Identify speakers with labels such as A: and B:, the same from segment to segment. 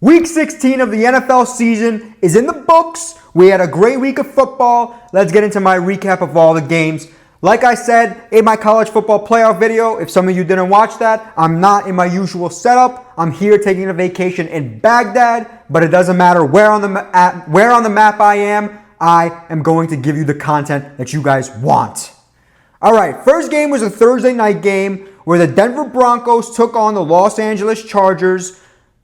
A: Week 16 of the NFL season is in the books. We had a great week of football. Let's get into my recap of all the games. Like I said in my college football playoff video, if some of you didn't watch that, I'm not in my usual setup. I'm here taking a vacation in Baghdad, but it doesn't matter where on the map I am going to give you the content that you guys want. All right, first game was a Thursday night game where the Denver Broncos took on the Los Angeles Chargers.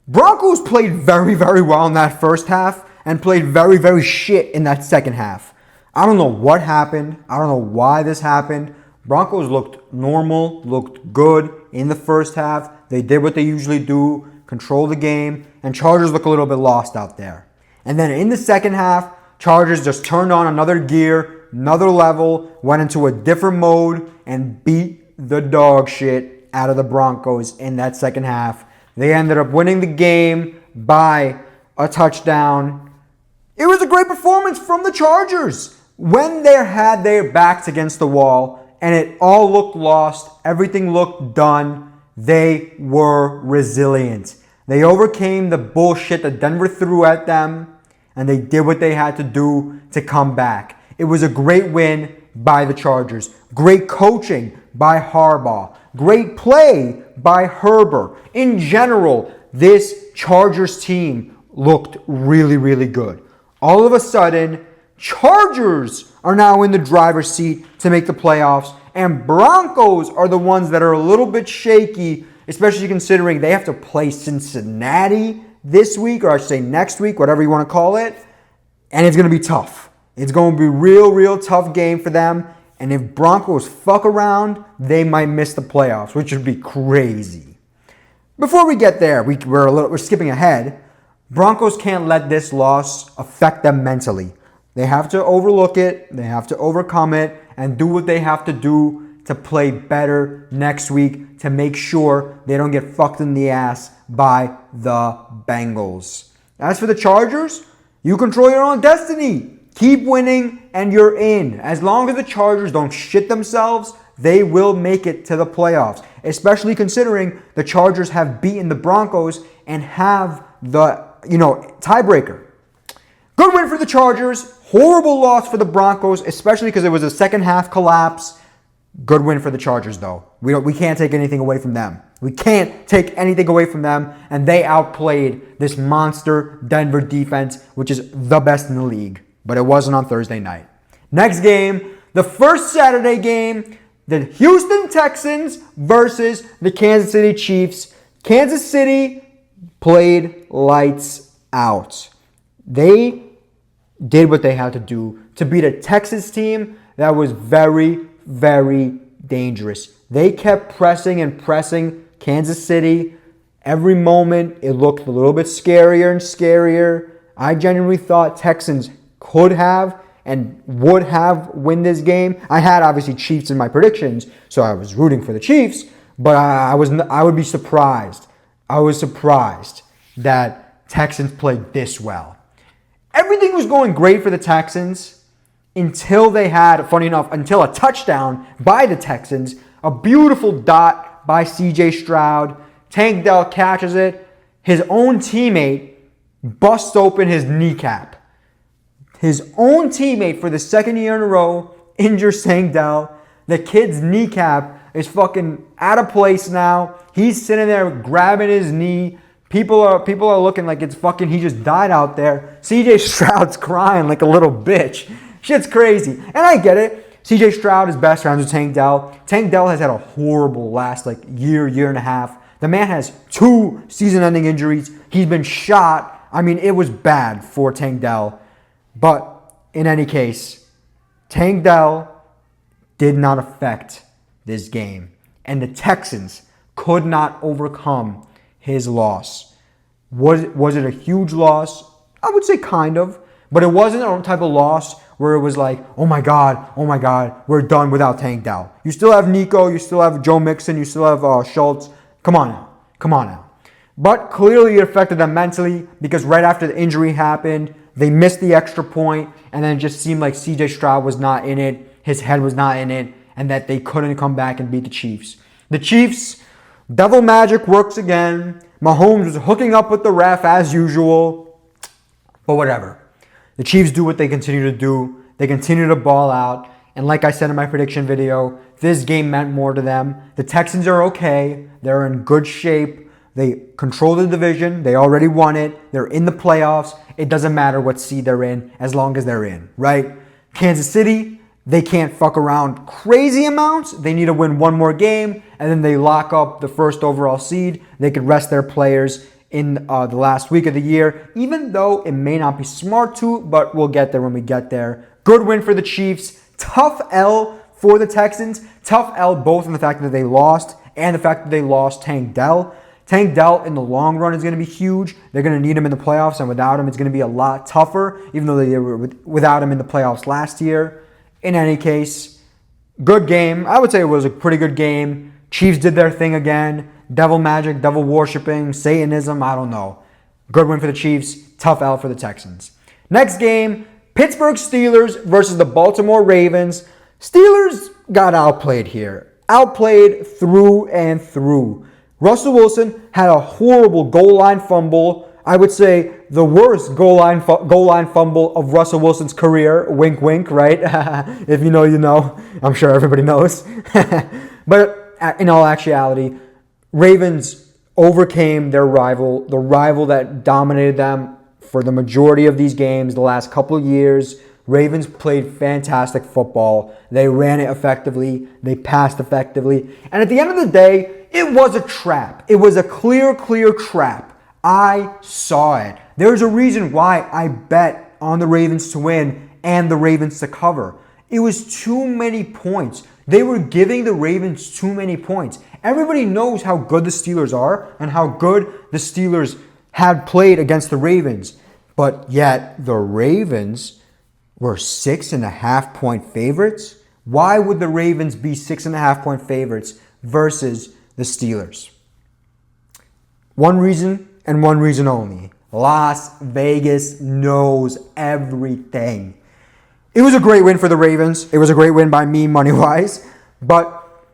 A: Broncos played very, very well in that first half and played very, very shit in that second half. I don't know what happened. I don't know why this happened. Broncos looked normal, looked good in the first half. They did what they usually do, control the game, and Chargers look a little bit lost out there. And then in the second half, Chargers just turned on another gear, another level, went into a different mode, and beat the dog shit out of the Broncos in that second half. They ended up winning the game by a touchdown. It was a great performance from the Chargers. When they had their backs against the wall and it all looked lost, everything looked done, they were resilient. They overcame the bullshit that Denver threw at them, and they did what they had to do to come back. It was a great win by the Chargers. Great coaching by Harbaugh. Great play by Herbert. In general, this Chargers team looked really, really good. All of a sudden, Chargers are now in the driver's seat to make the playoffs, and Broncos are the ones that are a little bit shaky, especially considering they have to play Cincinnati this week, or I should say next week, whatever you want to call it, and it's going to be tough. It's going to be a real tough game for them. And if Broncos fuck around, they might miss the playoffs, which would be crazy. Before we get there, we're skipping ahead. Broncos can't let this loss affect them mentally. They have to overlook it, they have to overcome it, and do what they have to do to play better next week to make sure they don't get fucked in the ass by the Bengals. As for the Chargers, you control your own destiny. Keep winning and you're in. As long as the Chargers don't shit themselves, they will make it to the playoffs. Especially considering the Chargers have beaten the Broncos and have the, tiebreaker. Good win for the Chargers. Horrible loss for the Broncos, especially because it was a second half collapse. Good win for the Chargers, though. We can't take anything away from them. We can't take anything away from them, and they outplayed this monster Denver defense, which is the best in the league. But it wasn't on Thursday night. Next game, the first Saturday game, the Houston Texans versus the Kansas City Chiefs. Kansas City played lights out. They did what they had to do to beat a Texas team that was very, very dangerous. They kept pressing and pressing Kansas City. Every moment, it looked a little bit scarier and scarier. I genuinely thought Texans could have and would have win this game. I had obviously Chiefs in my predictions, so I was rooting for the Chiefs, but I would be surprised. I was surprised that Texans played this well. Everything was going great for the Texans until they had, funny enough, until a touchdown by the Texans, a beautiful dot by C.J. Stroud. Tank Dell catches it. His own teammate busts open his kneecap. His own teammate for the second year in a row injures Tank Dell. The kid's kneecap is fucking out of place now. He's sitting there grabbing his knee. People are looking like it's fucking, he just died out there. CJ Stroud's crying like a little bitch. Shit's crazy. And I get it. CJ Stroud is best friends with Tank Dell. Tank Dell has had a horrible last year and a half. The man has 2 season-ending injuries. He's been shot. I mean, it was bad for Tank Dell. But in any case, Tank Dell did not affect this game. And the Texans could not overcome his loss. Was it a huge loss? I would say kind of. But it wasn't a type of loss where it was like, oh my God, we're done without Tank Dell. You still have Nico, you still have Joe Mixon, you still have Schultz. Come on now. But clearly it affected them mentally because right after the injury happened, they missed the extra point, and then it just seemed like CJ Stroud was not in it, his head was not in it, and that they couldn't come back and beat the Chiefs. The Chiefs, devil magic works again. Mahomes was hooking up with the ref as usual. But whatever. The Chiefs do what they continue to do. They continue to ball out. And like I said in my prediction video, this game meant more to them. The Texans are okay. They're in good shape. They control the division. They already won it. They're in the playoffs. It doesn't matter what seed they're in as long as they're in, right? Kansas City, they can't fuck around crazy amounts. They need to win one more game, and then they lock up the first overall seed. They could rest their players in the last week of the year, even though it may not be smart to, but we'll get there when we get there. Good win for the Chiefs. Tough L for the Texans. Tough L both in the fact that they lost and the fact that they lost Tank Dell. Tank Dell in the long run is going to be huge. They're going to need him in the playoffs, and without him, it's going to be a lot tougher, even though they were without him in the playoffs last year. In any case, good game. I would say it was a pretty good game. Chiefs did their thing again. Devil magic, devil worshipping, Satanism, I don't know. Good win for the Chiefs. Tough L for the Texans. Next game, Pittsburgh Steelers versus the Baltimore Ravens. Steelers got outplayed here. Outplayed through and through. Russell Wilson had a horrible goal line fumble. I would say the worst goal line fumble of Russell Wilson's career. Wink, wink, right? If you know, you know. I'm sure everybody knows. But in all actuality, Ravens overcame their rival, the rival that dominated them for the majority of these games the last couple of years. Ravens played fantastic football. They ran it effectively. They passed effectively. And at the end of the day, it was a trap. It was a clear trap. I saw it. There's a reason why I bet on the Ravens to win and the Ravens to cover. It was too many points. They were giving the Ravens too many points. Everybody knows how good the Steelers are and how good the Steelers had played against the Ravens. But yet the Ravens were 6.5 point favorites. Why would the Ravens be 6.5 point favorites versus the Steelers? One reason and one reason only. Las Vegas knows everything. It was a great win for the Ravens. It was a great win by me money-wise. But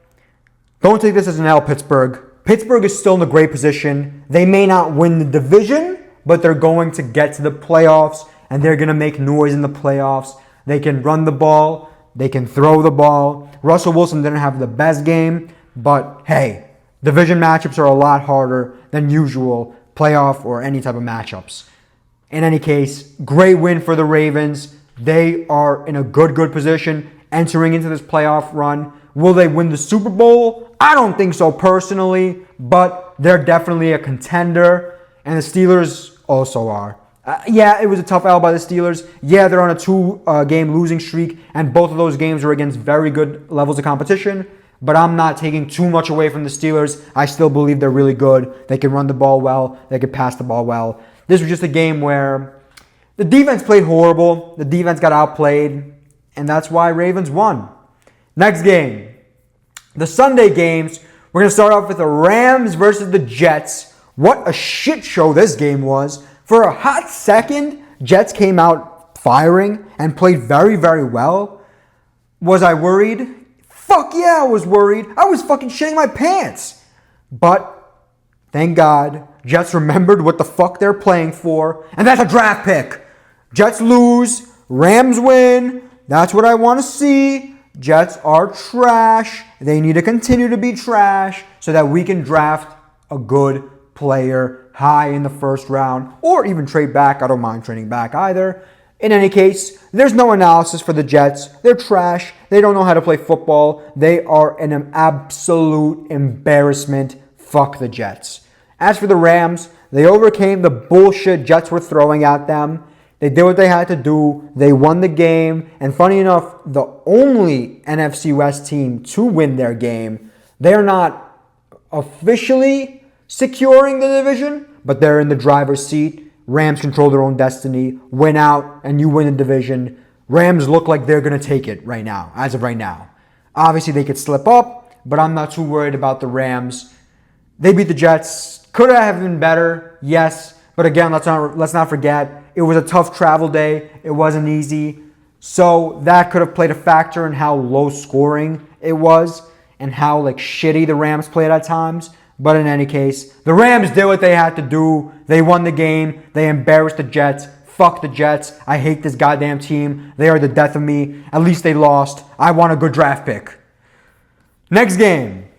A: don't take this as an L, Pittsburgh. Pittsburgh is still in a great position. They may not win the division, but they're going to get to the playoffs, and they're going to make noise in the playoffs. They can run the ball. They can throw the ball. Russell Wilson didn't have the best game, but hey, division matchups are a lot harder than usual playoff or any type of matchups. In any case, great win for the Ravens. They are in a good position entering into this playoff run. Will they win the Super Bowl? I don't think so personally, but they're definitely a contender, and the Steelers also are. Yeah, it was a tough L by the Steelers. Yeah, they're on a 2-game losing streak, and both of those games were against very good levels of competition, but I'm not taking too much away from the Steelers. I still believe they're really good. They can run the ball well. They can pass the ball well. This was just a game where the defense played horrible. The defense got outplayed, and that's why Ravens won. Next game, the Sunday games. We're going to start off with the Rams versus the Jets. What a shit show this game was. For a hot second, Jets came out firing and played very well. Was I worried? Fuck yeah, I was worried. I was fucking shitting my pants. But thank God, Jets remembered what the fuck they're playing for, and that's a draft pick. Jets lose, Rams win. That's what I want to see. Jets are trash. They need to continue to be trash so that we can draft a good player high in the first round, or even trade back. I don't mind trading back either. In any case, there's no analysis for the Jets. They're trash. They don't know how to play football. They are an absolute embarrassment. Fuck the Jets. As for the Rams, they overcame the bullshit Jets were throwing at them. They did what they had to do. They won the game. And funny enough, the only NFC West team to win their game, they're not officially securing the division, but they're in the driver's seat. Rams control their own destiny. Win out, and you win the division. Rams look like they're going to take it right now, as of right now. Obviously, they could slip up, but I'm not too worried about the Rams. They beat the Jets. Could have been better, yes. But again, let's not forget, it was a tough travel day. It wasn't easy. So that could have played a factor in how low scoring it was and how shitty the Rams played at times. But in any case, the Rams did what they had to do. They won the game. They embarrassed the Jets. Fuck the Jets. I hate this goddamn team. They are the death of me. At least they lost. I want a good draft pick. Next game.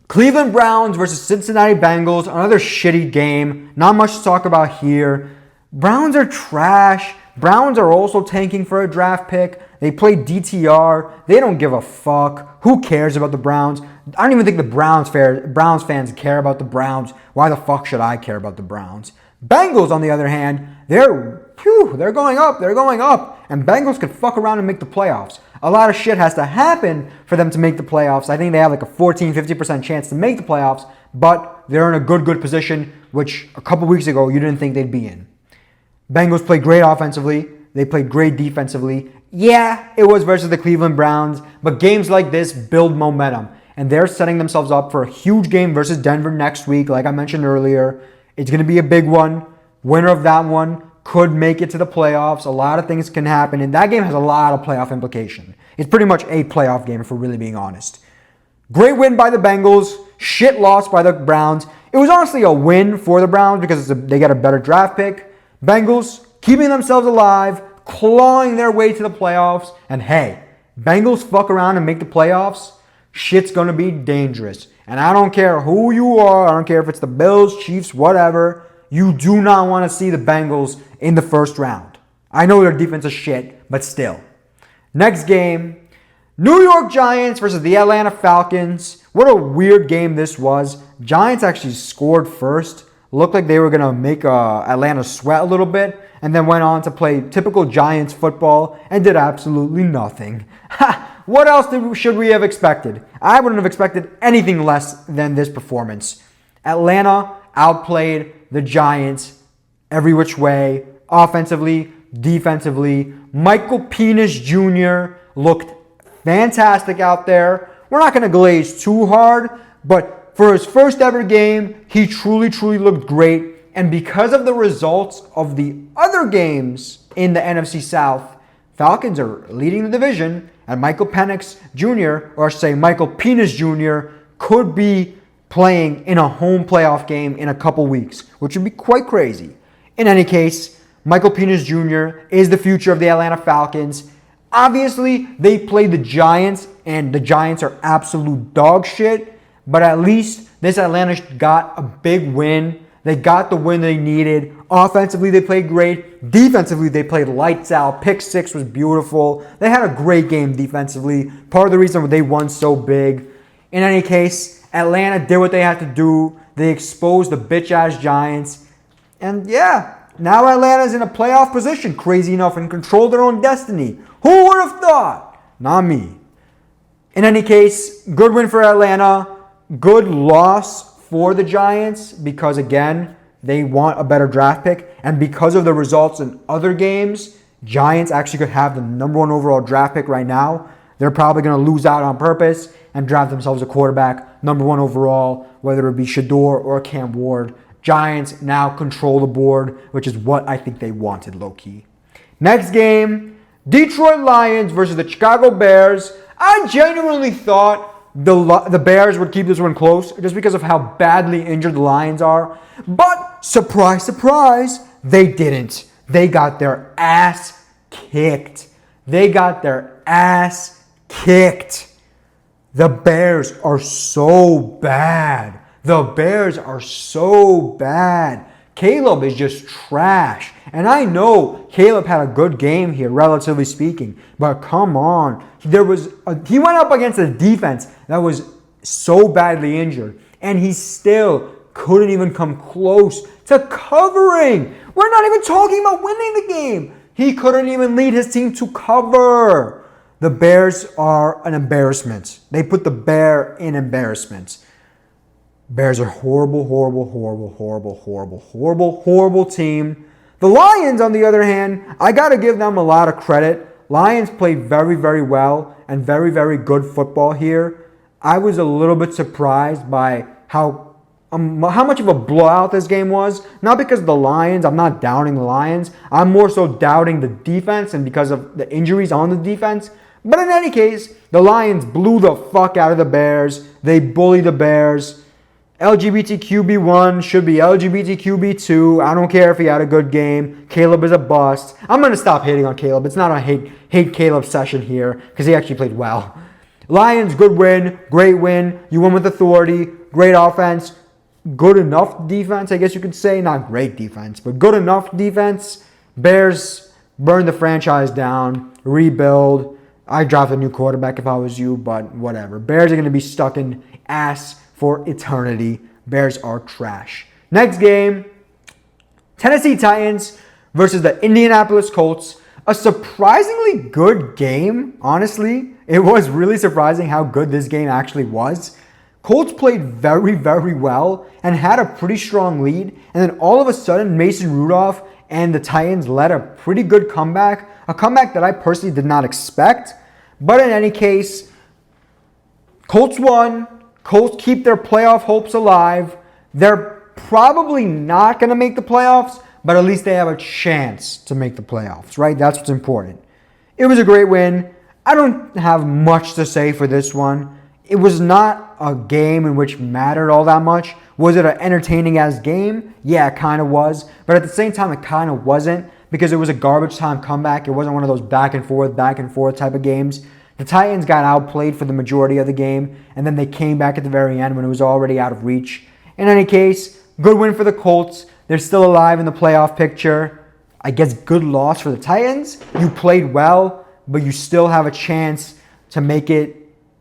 A: Cleveland Browns versus Cincinnati Bengals. Another shitty game. Not much to talk about here. Browns are trash. Browns are also tanking for a draft pick. They play DTR. They don't give a fuck. Who cares about the Browns? I don't even think the Browns fans care about the Browns. Why the fuck should I care about the Browns? Bengals, on the other hand, they're going up. They're going up. And Bengals could fuck around and make the playoffs. A lot of shit has to happen for them to make the playoffs. I think they have like a 14-50% chance to make the playoffs, but they're in a good position, which a couple weeks ago you didn't think they'd be in. Bengals played great offensively. They played great defensively. Yeah, it was versus the Cleveland Browns, but games like this build momentum. And they're setting themselves up for a huge game versus Denver next week, like I mentioned earlier. It's going to be a big one. Winner of that one could make it to the playoffs. A lot of things can happen, and that game has a lot of playoff implication. It's pretty much a playoff game, if we're really being honest. Great win by the Bengals. Shit loss by the Browns. It was honestly a win for the Browns because they got a better draft pick. Bengals keeping themselves alive, clawing their way to the playoffs. And hey, Bengals fuck around and make the playoffs, shit's going to be dangerous. And I don't care who you are. I don't care if it's the Bills, Chiefs, whatever. You do not want to see the Bengals in the first round. I know their defense is shit, but still. Next game, New York Giants versus the Atlanta Falcons. What a weird game this was. Giants actually scored first. Looked like they were going to make Atlanta sweat a little bit, and then went on to play typical Giants football and did absolutely nothing. What else should we have expected? I wouldn't have expected anything less than this performance. Atlanta outplayed the Giants every which way, offensively, defensively. Michael Penix Jr. looked fantastic out there. We're not going to glaze too hard, but for his first ever game, he truly looked great. And because of the results of the other games in the NFC South, Falcons are leading the division, and Michael Penix Jr., or say Michael Penix Jr., could be playing in a home playoff game in a couple weeks, which would be quite crazy. In any case, Michael Penix Jr. is the future of the Atlanta Falcons. Obviously, they played the Giants, and the Giants are absolute dog shit, but at least this Atlanta got a big win. They got the win they needed. Offensively, they played great. Defensively, they played lights out. Pick six was beautiful. They had a great game defensively. Part of the reason they won so big. In any case, Atlanta did what they had to do. They exposed the bitch-ass Giants. And yeah, now Atlanta's in a playoff position, crazy enough, and control their own destiny. Who would have thought? Not me. In any case, good win for Atlanta. Good loss for the Giants because, again, they want a better draft pick. And because of the results in other games, Giants actually could have the number one overall draft pick right now. They're probably going to lose out on purpose and draft themselves a quarterback, number one overall, whether it be Shador or Cam Ward. Giants now control the board, which is what I think they wanted, low-key. Next game, Detroit Lions versus the Chicago Bears. I genuinely thought the Bears would keep this one close just because of how badly injured the Lions are. But, surprise, surprise, they didn't. They got their ass kicked. The Bears are so bad. Caleb is just trash. And I know Caleb had a good game here, relatively speaking. But come on. He went up against a defense that was so badly injured. And he still couldn't even come close to covering. We're not even talking about winning the game. He couldn't even lead his team to cover. The Bears are an embarrassment. They put the Bear in embarrassment. Bears are horrible team. The Lions, on the other hand, I got to give them a lot of credit. Lions played very, very well and very, very good football here. I was a little bit surprised by how much of a blowout this game was. Not because of the Lions. I'm not doubting the Lions. I'm more so doubting the defense and because of the injuries on the defense. But in any case, the Lions blew the fuck out of the Bears. They bullied the Bears. LGBTQB1 should be LGBTQB2. I don't care if he had a good game. Caleb is a bust. I'm going to stop hating on Caleb. It's not a hate Caleb session here because he actually played well. Lions, good win. Great win. You won with authority. Great offense. Good enough defense, I guess you could say. Not great defense, but good enough defense. Bears burn the franchise down. Rebuild. I'd draft a new quarterback if I was you, but whatever. Bears are going to be stuck in ass for eternity. Bears are trash. Next game, Tennessee Titans versus the Indianapolis Colts. A surprisingly good game, honestly. It was really surprising how good this game actually was. Colts played very, very well and had a pretty strong lead. And then all of a sudden, Mason Rudolph and the Titans led a pretty good comeback. A comeback that I personally did not expect. But in any case, Colts won. Colts keep their playoff hopes alive. They're probably not going to make the playoffs, but at least they have a chance to make the playoffs, right? That's what's important. It was a great win. I don't have much to say for this one. It was not a game in which mattered all that much. Was it an entertaining-ass game? Yeah, it kind of was. But at the same time, it kind of wasn't because it was a garbage time comeback. It wasn't one of those back and forth type of games. The Titans got outplayed for the majority of the game, and then they came back at the very end when it was already out of reach. In any case, good win for the Colts. They're still alive in the playoff picture. I guess good loss for the Titans. You played well, but you still have a chance to make it.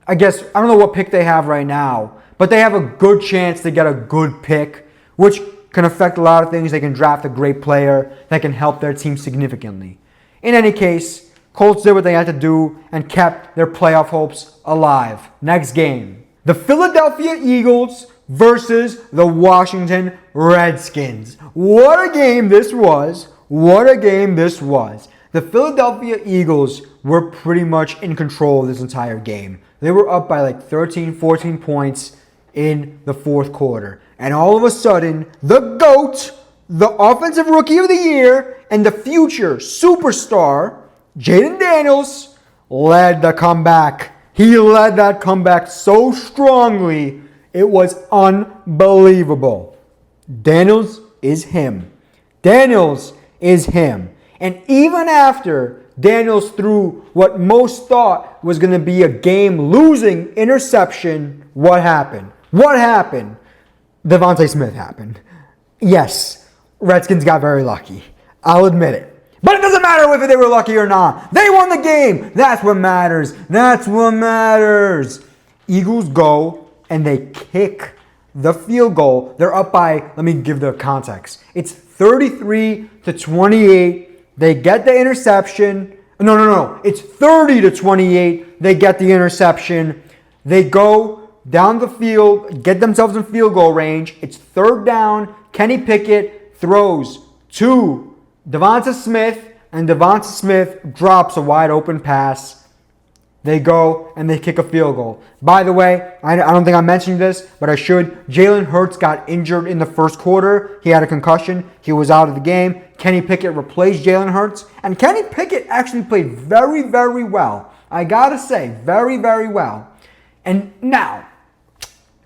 A: I guess, I don't know what pick they have right now, but they have a good chance to get a good pick, which can affect a lot of things. They can draft a great player that can help their team significantly. In any case, Colts did what they had to do and kept their playoff hopes alive. Next game, the Philadelphia Eagles versus the Washington Redskins. What a game this was. What a game this was. The Philadelphia Eagles were pretty much in control of this entire game. They were up by like 13, 14 points in the fourth quarter. And all of a sudden, the GOAT, the Offensive Rookie of the Year, and the future superstar, Jaden Daniels, led the comeback. He led that comeback so strongly, it was unbelievable. Daniels is him. Daniels is him. And even after Daniels threw what most thought was going to be a game-losing interception, what happened? What happened? Devontae Smith happened. Yes, Redskins got very lucky. I'll admit it. But it doesn't matter whether they were lucky or not. They won the game. That's what matters. That's what matters. Eagles go and they kick the field goal. They're up by, let me give the context. It's 33-28. They get the interception. No. It's 30-28. They get the interception. They go down the field, get themselves in field goal range. It's third down. Kenny Pickett throws to Devonta Smith, and Devonta Smith drops a wide open pass. They go and they kick a field goal. By the way, I don't think I mentioned this, but I should. Jalen Hurts got injured in the first quarter. He had a concussion. He was out of the game. Kenny Pickett replaced Jalen Hurts, and Kenny Pickett actually played very, very well. I gotta say, very, very well. And now,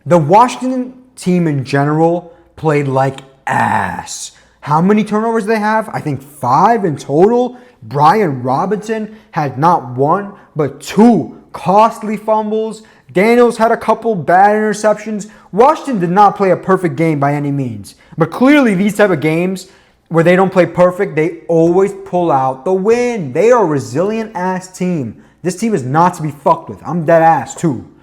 A: the Washington team in general played like ass. How many turnovers do they have? I think 5 in total. Brian Robinson had not 1, but 2 costly fumbles. Daniels had a couple bad interceptions. Washington did not play a perfect game by any means. But clearly these type of games where they don't play perfect, they always pull out the win. They are a resilient-ass team. This team is not to be fucked with. I'm dead ass too.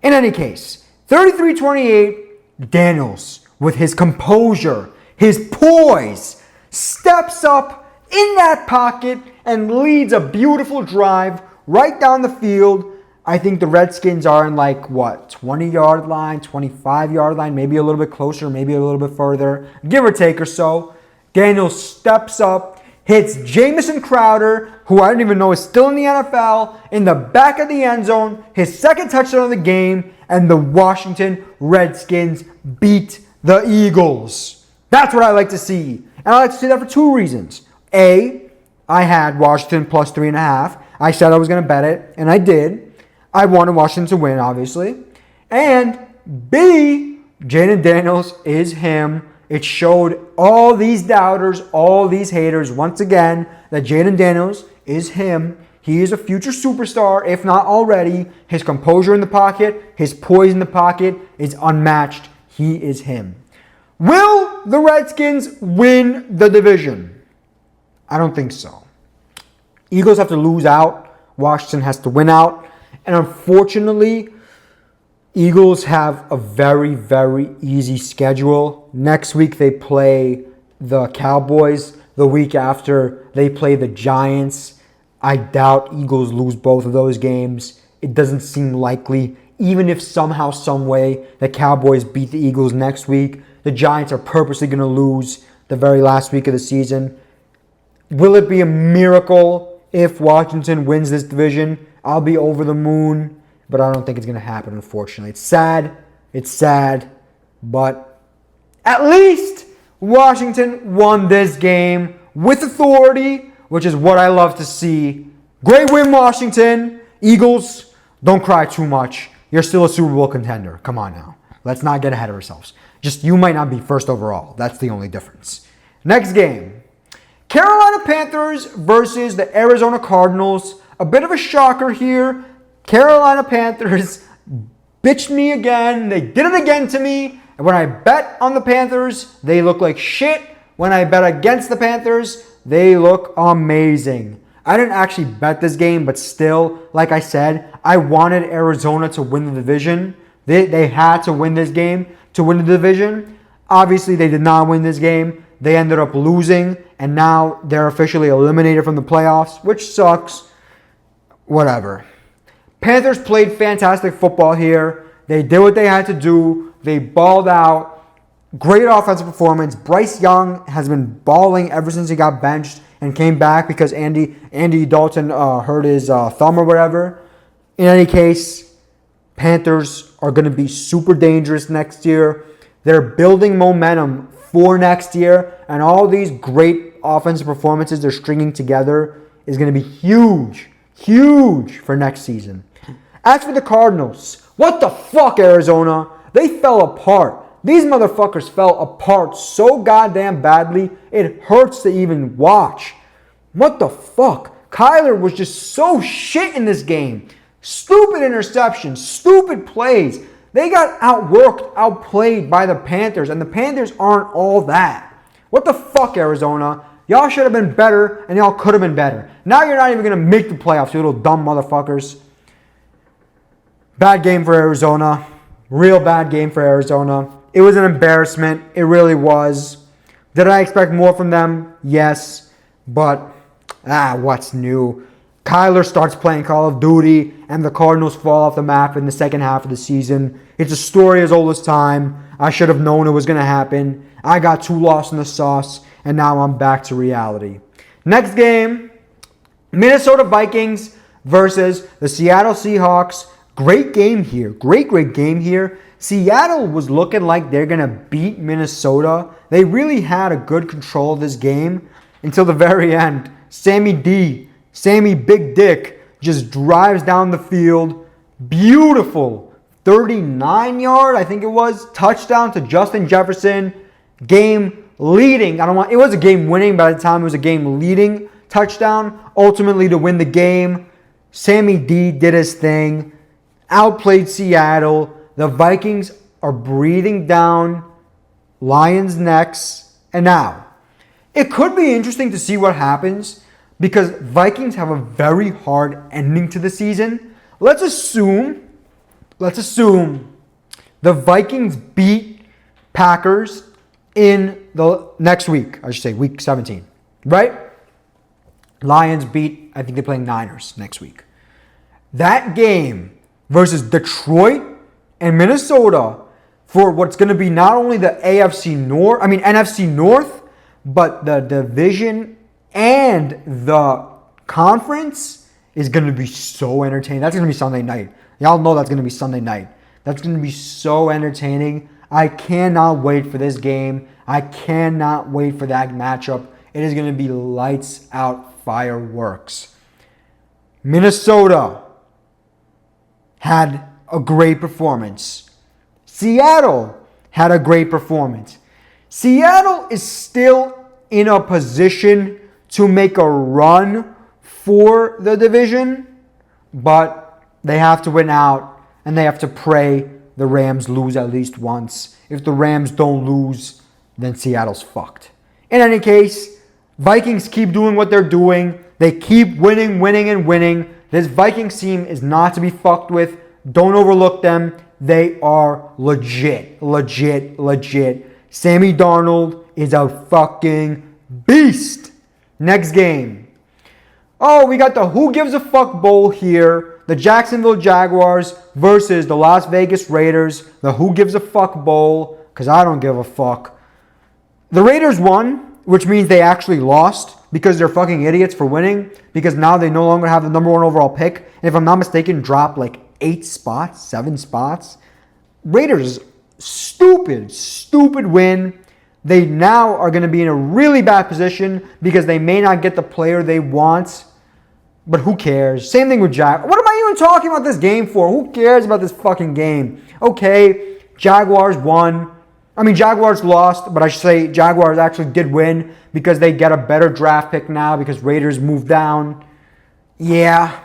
A: In any case, 33-28, Daniels with his composure, his poise, steps up in that pocket and leads a beautiful drive right down the field. I think the Redskins are in 20-yard line, 25-yard line, maybe a little bit closer, maybe a little bit further, give or take or so. Daniels steps up, hits Jamison Crowder, who I didn't even know is still in the NFL, in the back of the end zone, his second touchdown of the game, and the Washington Redskins beat the Eagles. That's what I like to see. And I like to see that for 2 reasons. A, I had Washington plus 3.5. I said I was going to bet it, and I did. I wanted Washington to win, obviously. And B, Jaden Daniels is him. It showed all these doubters, all these haters, once again, that Jaden Daniels is him. He is a future superstar, if not already. His composure in the pocket, his poise in the pocket is unmatched. He is him. Will the Redskins win the division? I don't think so. Eagles have to lose out. Washington has to win out. And unfortunately, Eagles have a very, very easy schedule. Next week they play the Cowboys. The week after they play the Giants. I doubt Eagles lose both of those games. It doesn't seem likely. Even if somehow, some way, the Cowboys beat the Eagles next week, the Giants are purposely going to lose the very last week of the season. Will it be a miracle if Washington wins this division? I'll be over the moon, but I don't think it's going to happen, unfortunately. It's sad, but at least Washington won this game with authority, which is what I love to see. Great win, Washington. Eagles, don't cry too much. You're still a Super Bowl contender. Come on now. Let's not get ahead of ourselves. Just you might not be first overall. That's the only difference. Next game. Carolina Panthers versus the Arizona Cardinals. A bit of a shocker here. Carolina Panthers bitched me again. They did it again to me. And when I bet on the Panthers, they look like shit. When I bet against the Panthers, they look amazing. I didn't actually bet this game, but still, like I said, I wanted Arizona to win the division. They had to win this game to win the division. Obviously, they did not win this game. They ended up losing, and now they're officially eliminated from the playoffs, which sucks. Whatever. Panthers played fantastic football here. They did what they had to do. They balled out. Great offensive performance. Bryce Young has been balling ever since he got benched and came back because Andy Dalton hurt his thumb or whatever. In any case, Panthers are going to be super dangerous next year. They're building momentum for next year, and all these great offensive performances they're stringing together is going to be huge, huge for next season. As for the Cardinals, what the fuck, Arizona? They fell apart. These motherfuckers fell apart so goddamn badly, it hurts to even watch. What the fuck? Kyler was just so shit in this game. Stupid interceptions, stupid plays. They got outworked, outplayed by the Panthers, and the Panthers aren't all that. What the fuck, Arizona? Y'all should have been better, and y'all could have been better. Now you're not even going to make the playoffs, you little dumb motherfuckers. Bad game for Arizona. Real bad game for Arizona. It was an embarrassment. It really was. Did I expect more from them? Yes. But, what's new? Kyler starts playing Call of Duty, and the Cardinals fall off the map in the second half of the season. It's a story as old as time. I should have known it was going to happen. I got too lost in the sauce, and now I'm back to reality. Next game, Minnesota Vikings versus the Seattle Seahawks. Great game here. Great game here. Seattle was looking like they're going to beat Minnesota. They really had a good control of this game until the very end. Sammy Big Dick, just drives down the field. Beautiful 39-yard, I think it was, touchdown to Justin Jefferson. Game leading. It was a game winning by the time it was a game leading touchdown. Ultimately to win the game. Sammy D did his thing. Outplayed Seattle. The Vikings are breathing down Lions' necks. And now, it could be interesting to see what happens because Vikings have a very hard ending to the season. Let's assume the Vikings beat Packers in the next week. I should say week 17, right? Lions beat, I think they're playing Niners next week. That game versus Detroit and Minnesota for what's going to be not only the NFC North, but the division and the conference is going to be so entertaining. That's going to be Sunday night. Y'all know that's going to be Sunday night. That's going to be so entertaining. I cannot wait for this game. I cannot wait for that matchup. It is going to be lights out fireworks. Minnesota had a great performance. Seattle had a great performance. Seattle is still in a position to make a run for the division, but they have to win out and they have to pray the Rams lose at least once. If the Rams don't lose, then Seattle's fucked. In any case, Vikings keep doing what they're doing. They keep winning. This Vikings team is not to be fucked with. Don't overlook them. They are legit. Sammy Darnold is a fucking beast. Next game. Oh, we got the Who Gives a Fuck Bowl here. The Jacksonville Jaguars versus the Las Vegas Raiders. The Who Gives a Fuck Bowl, because I don't give a fuck. The Raiders won, which means they actually lost because they're fucking idiots for winning, because now they no longer have the number 1 overall pick. And if I'm not mistaken, dropped like 7 spots. Raiders, stupid win. They now are going to be in a really bad position because they may not get the player they want. But who cares? Same thing with What am I even talking about this game for? Who cares about this fucking game? Okay, Jaguars won. Jaguars lost, but I should say Jaguars actually did win because they get a better draft pick now because Raiders moved down. Yeah.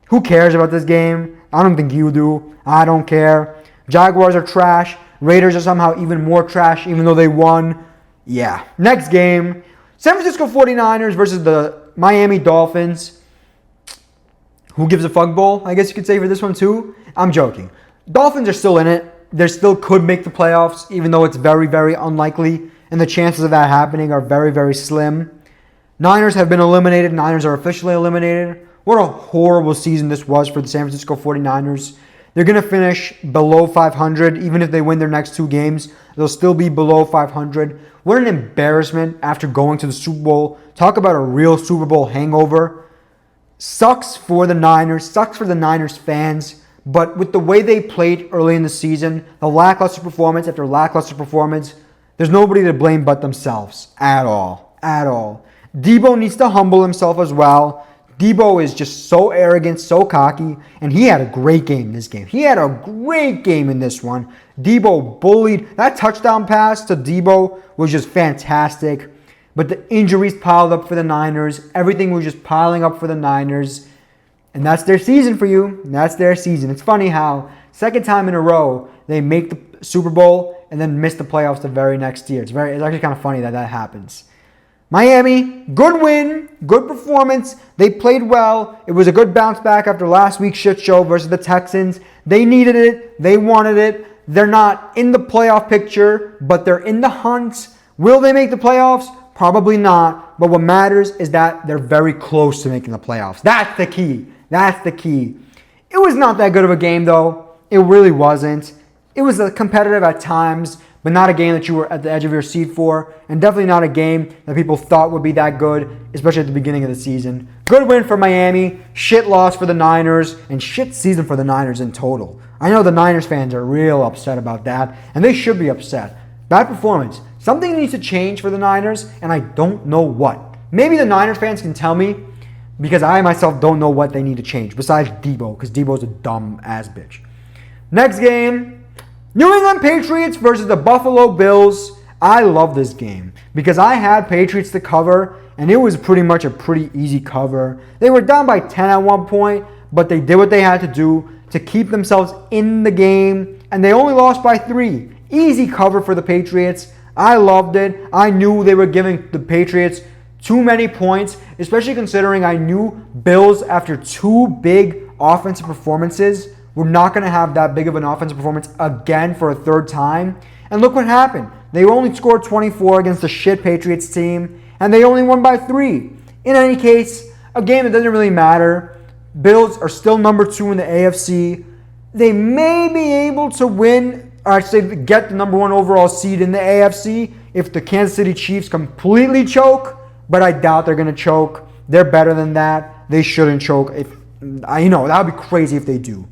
A: Who cares about this game? I don't think you do. I don't care. Jaguars are trash. Raiders are somehow even more trash even though they won. Yeah. Next game. San Francisco 49ers versus the Miami Dolphins. Who gives a fuck bowl? I guess you could say for this one too. I'm joking. Dolphins are still in it. They still could make the playoffs even though it's very, very unlikely. And the chances of that happening are very, very slim. Niners have been eliminated. Niners are officially eliminated. What a horrible season this was for the San Francisco 49ers. They're going to finish below 500. Even if they win their next 2 games, they'll still be below 500. What an embarrassment after going to the Super Bowl. Talk about a real Super Bowl hangover. Sucks for the Niners. Sucks for the Niners fans. But with the way they played early in the season, the lackluster performance after lackluster performance, there's nobody to blame but themselves at all. Debo needs to humble himself as well. Debo is just so arrogant, so cocky, and he had a great game in this game. He had a great game in this one. Debo bullied. That touchdown pass to Debo was just fantastic. But the injuries piled up for the Niners. Everything was just piling up for the Niners. And that's their season for you. That's their season. It's funny how second time in a row they make the Super Bowl and then miss the playoffs the very next year. It's actually kind of funny that happens. Miami, good win, good performance. They played well. It was a good bounce back after last week's shit show versus the Texans. They needed it. They wanted it. They're not in the playoff picture, but they're in the hunt. Will they make the playoffs? Probably not. But what matters is that they're very close to making the playoffs. That's the key. It was not that good of a game, though. It really wasn't. It was competitive at times, but not a game that you were at the edge of your seat for, and definitely not a game that people thought would be that good, especially at the beginning of the season. Good win for Miami, shit loss for the Niners, and shit season for the Niners in total. I know the Niners fans are real upset about that, and they should be upset. Bad performance. Something needs to change for the Niners, and I don't know what. Maybe the Niners fans can tell me, because I myself don't know what they need to change, besides Debo, because Debo's a dumb-ass bitch. Next game, New England Patriots versus the Buffalo Bills. I love this game because I had Patriots to cover, and it was pretty much a pretty easy cover. They were down by 10 at one point, but they did what they had to do to keep themselves in the game, and they only lost by 3. Easy cover for the Patriots. I loved it. I knew they were giving the Patriots too many points, especially considering I knew Bills, after 2 big offensive performances, we're not going to have that big of an offensive performance again for a third time. And look what happened. They only scored 24 against the shit Patriots team, and they only won by 3. In any case, a game that doesn't really matter. Bills are still number 2 in the AFC. They may be able to win, or actually get the number 1 overall seed in the AFC if the Kansas City Chiefs completely choke, but I doubt they're going to choke. They're better than that. They shouldn't choke. That would be crazy if they do.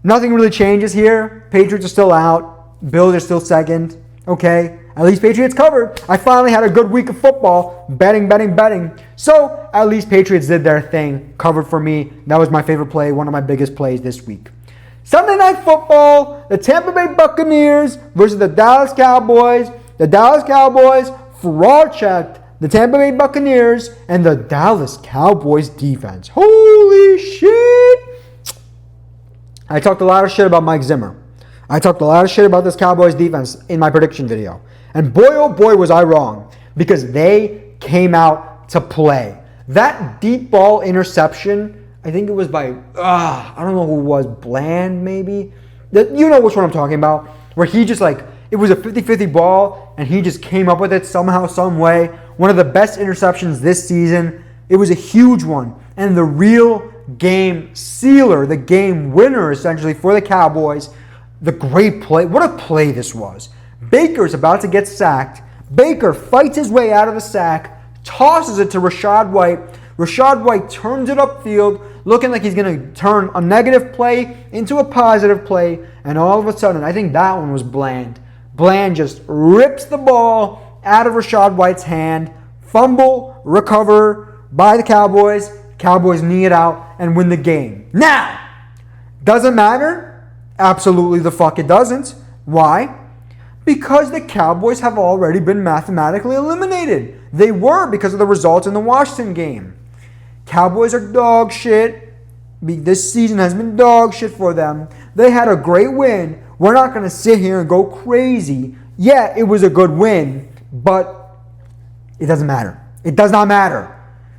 A: Nothing really changes here. Patriots are still out. Bills are still second. Okay, at least Patriots covered. I finally had a good week of football. Betting. So, at least Patriots did their thing. Covered for me. That was my favorite play. One of my biggest plays this week. Sunday Night Football, the Tampa Bay Buccaneers versus the Dallas Cowboys. The Dallas Cowboys fraud-checked the Tampa Bay Buccaneers and the Dallas Cowboys defense. Holy shit! I talked a lot of shit about Mike Zimmer. I talked a lot of shit about this Cowboys defense in my prediction video. And boy, oh boy, was I wrong. Because they came out to play. That deep ball interception, I think it was by, I don't know who it was, Bland maybe? You know which one I'm talking about. Where he just it was a 50-50 ball and he just came up with it somehow, some way. One of the best interceptions this season. It was a huge one. And the real game sealer, the game winner essentially for the Cowboys. The great play. What a play this was. Baker's about to get sacked. Baker fights his way out of the sack, tosses it to Rachaad White. Rachaad White turns it upfield, looking like he's going to turn a negative play into a positive play. And all of a sudden, I think that one was Bland. Bland just rips the ball out of Rachaad White's hand. Fumble, recover by the Cowboys. Cowboys knee it out and win the game. Now, doesn't matter? Absolutely the fuck it doesn't. Why? Because the Cowboys have already been mathematically eliminated. They were because of the results in the Washington game. Cowboys are dog shit. This season has been dog shit for them. They had a great win. We're not going to sit here and go crazy. Yeah, it was a good win, but it doesn't matter. It does not matter.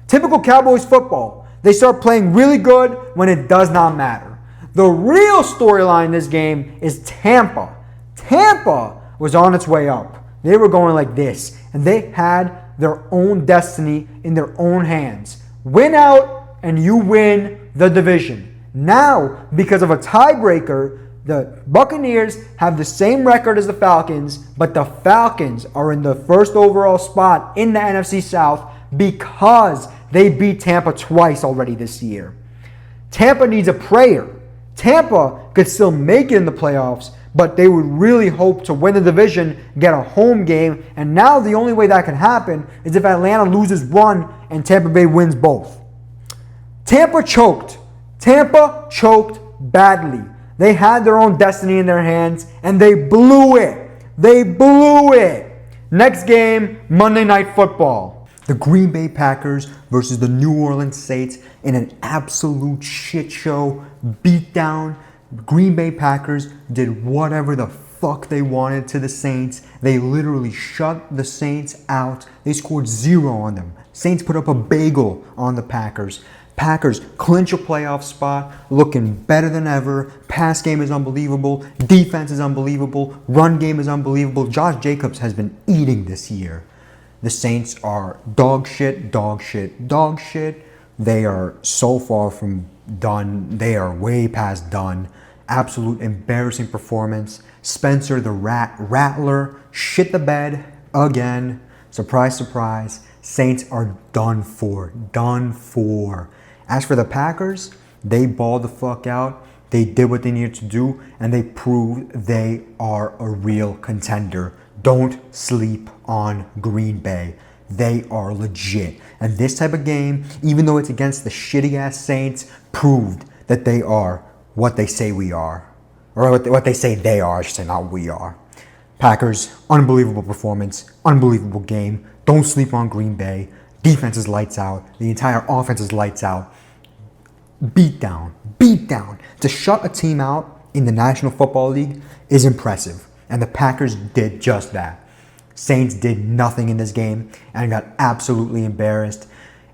A: Typical Cowboys football. They start playing really good when it does not matter. The real storyline in this game is Tampa. Tampa was on its way up. They were going like this, and they had their own destiny in their own hands. Win out, and you win the division. Now, because of a tiebreaker, the Buccaneers have the same record as the Falcons, but the Falcons are in the first overall spot in the NFC South because they beat Tampa twice already this year. Tampa needs a prayer. Tampa could still make it in the playoffs, but they would really hope to win the division, get a home game, and now the only way that can happen is if Atlanta loses one and Tampa Bay wins both. Tampa choked. Tampa choked badly. They had their own destiny in their hands, and they blew it. They blew it. Next game, Monday Night Football. The Green Bay Packers versus the New Orleans Saints in an absolute shit show, beatdown. Green Bay Packers did whatever the fuck they wanted to the Saints. They literally shut the Saints out. They scored 0 on them. Saints put up a bagel on the Packers. Packers clinch a playoff spot, looking better than ever. Pass game is unbelievable. Defense is unbelievable. Run game is unbelievable. Josh Jacobs has been eating this year. The Saints are dog shit, dog shit, dog shit. They are so far from done. They are way past done. Absolute embarrassing performance. Spencer the Rattler shit the bed again. Surprise, surprise. Saints are done for. Done for. As for the Packers, they balled the fuck out. They did what they needed to do, and they proved they are a real contender. Don't sleep on Green Bay. They are legit. And this type of game, even though it's against the shitty-ass Saints, proved that they are what they say we are. Or what they say they are, I should say, not we are. Packers, unbelievable performance, unbelievable game. Don't sleep on Green Bay. Defense is lights out. The entire offense is lights out. Beat down. To shut a team out in the National Football League is impressive. And the Packers did just that. Saints did nothing in this game and got absolutely embarrassed.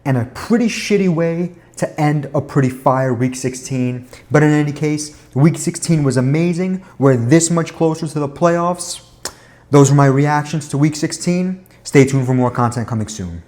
A: And a pretty shitty way to end a pretty fire Week 16. But in any case, Week 16 was amazing. We're this much closer to the playoffs. Those were my reactions to Week 16. Stay tuned for more content coming soon.